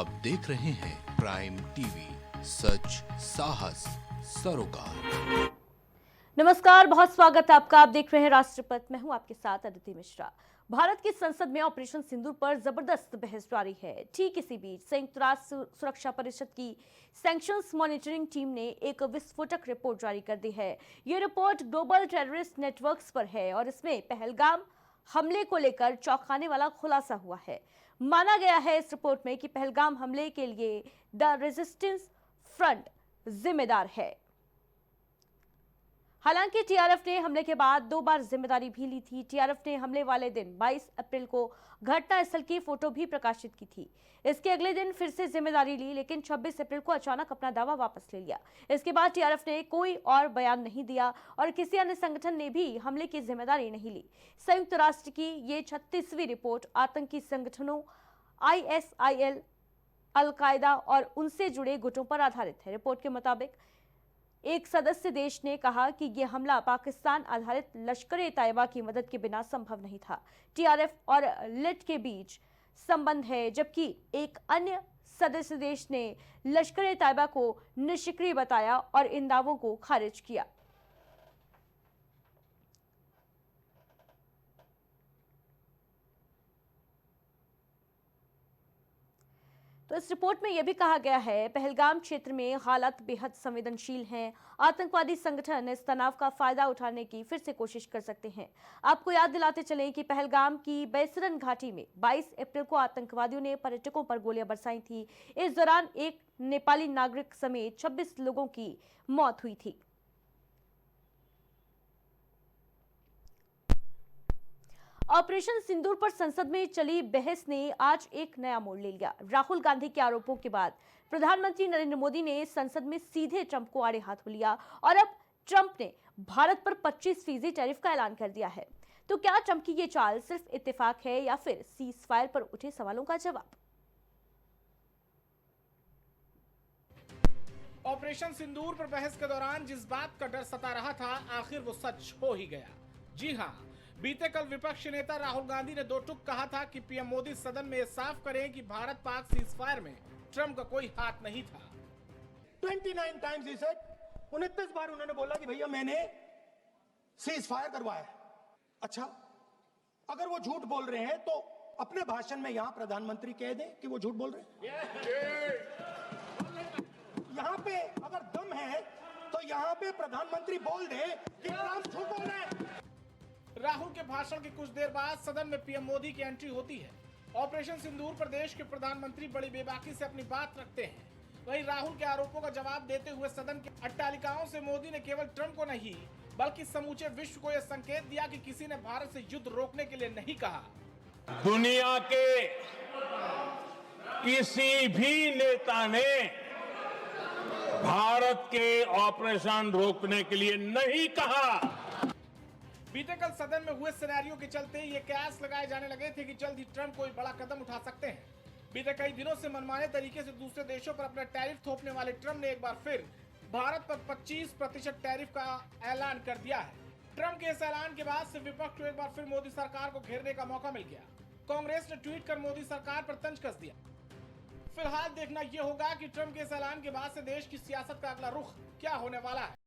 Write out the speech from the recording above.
आप देख रहे हैं प्राइम टीवी, सच साहस सरोकार। नमस्कार, बहुत स्वागत है आपका। आप देख रहे हैं राष्ट्रपति। मैं हूं आपके साथ अदिति मिश्रा। भारत की संसद में ऑपरेशन सिंदूर पर जबरदस्त बहस जारी है। ठीक इसी बीच संयुक्त राष्ट्र सुरक्षा परिषद की सैंक्शंस मॉनिटरिंग टीम ने एक विस्फोटक रिपोर्ट जारी कर दी है। ये रिपोर्ट ग्लोबल टेररिस्ट नेटवर्क्स पर है और इसमें पहलगाम हमले को लेकर चौंकाने वाला खुलासा हुआ है। माना गया है इस रिपोर्ट में कि पहलगाम हमले के लिए द रेजिस्टेंस फ्रंट जिम्मेदार है। हालांकि टीआरएफ ने हमले के बाद 2 बार जिम्मेदारी भी ली थी। टीआरएफ ने हमले वाले दिन 22 अप्रैल को घटनास्थल की फोटो भी प्रकाशित की थी। इसके अगले दिन फिर से जिम्मेदारी ली, लेकिन 26 अप्रैल को अचानक अपना दावा वापस ले लिया। इसके बाद टीआरएफ ने कोई और बयान नहीं दिया और किसी अन्य संगठन ने भी हमले की जिम्मेदारी नहीं ली। संयुक्त राष्ट्र की ये 36वीं रिपोर्ट आतंकी संगठनों आईएसआईएल, अल-कायदा और उनसे जुड़े गुटों पर आधारित है। रिपोर्ट के मुताबिक एक सदस्य देश ने कहा कि यह हमला पाकिस्तान आधारित लश्कर-ए-तैयबा की मदद के बिना संभव नहीं था। टीआरएफ और लिट के बीच संबंध है, जबकि एक अन्य सदस्य देश ने लश्कर-ए-तैयबा को निष्क्रिय बताया और इन दावों को खारिज किया। तो इस रिपोर्ट में यह भी कहा गया है, पहलगाम क्षेत्र में हालात बेहद संवेदनशील हैं। आतंकवादी संगठन इस तनाव का फायदा उठाने की फिर से कोशिश कर सकते हैं। आपको याद दिलाते चलें कि पहलगाम की बैसरन घाटी में 22 अप्रैल को आतंकवादियों ने पर्यटकों पर गोलियां बरसाई थी। इस दौरान एक नेपाली नागरिक समेत 26 लोगों की मौत हुई थी। ऑपरेशन सिंदूर पर संसद में चली बहस ने आज एक नया मोड़ ले लिया। राहुल गांधी के आरोपों के बाद प्रधानमंत्री नरेंद्र मोदी ने संसद में सीधे ट्रंप को आड़े हाथ लिया और अब ट्रंप ने भारत पर 25% टैरिफ का ऐलान कर दिया है। तो क्या ट्रंप की ये चाल सिर्फ इत्तेफाक है या फिर सीज फायर पर उठे सवालों का जवाब? ऑपरेशन सिंदूर पर बहस के दौरान जिस बात का डर सता रहा था, आखिर वो सच हो ही गया। जी हाँ, बीते कल विपक्ष नेता राहुल गांधी ने 2 टूक कहा था कि पीएम मोदी सदन में साफ करें कि भारत पाक सीजफायर में ट्रंप का कोई हाथ नहीं था। 29 टाइम्स ही सेड, 29 बार उन्होंने बोला कि भैया मैंने सीज फायर करवाया। अच्छा, अगर वो झूठ बोल रहे हैं तो अपने भाषण में यहां प्रधानमंत्री कह दें कि वो झूठ बोल रहे हैं। यहां पे अगर दम है तो यहां पे प्रधानमंत्री बोल दे कि ट्रंप झूठ बोल रहे हैं। राहुल के भाषण के कुछ देर बाद सदन में पीएम मोदी की एंट्री होती है। ऑपरेशन सिंदूर पर देश के प्रधानमंत्री बड़ी बेबाकी से अपनी बात रखते हैं। वहीं राहुल के आरोपों का जवाब देते हुए सदन के अट्टालिकाओं से मोदी ने केवल ट्रंप को नहीं बल्कि समूचे विश्व को यह संकेत दिया कि किसी ने भारत से युद्ध रोकने के लिए नहीं कहा। दुनिया के किसी भी नेता ने भारत के ऑपरेशन रोकने के लिए नहीं कहा। बीते कल सदन में हुए सिनेरियो के चलते ये कयास लगाए जाने लगे थे कि जल्द ही ट्रंप कोई बड़ा कदम उठा सकते हैं। बीते कई दिनों से मनमाने तरीके से दूसरे देशों पर अपना टैरिफ थोपने वाले ट्रंप ने एक बार फिर भारत पर 25% टैरिफ का ऐलान कर दिया है। ट्रंप के इस ऐलान के बाद से विपक्ष को एक बार फिर मोदी सरकार को घेरने का मौका मिल गया। कांग्रेस ने ट्वीट कर मोदी सरकार पर तंज कस दिया। फिलहाल देखना यह होगा कि ट्रंप के इस ऐलान के बाद से देश की सियासत का अगला रुख क्या होने वाला है।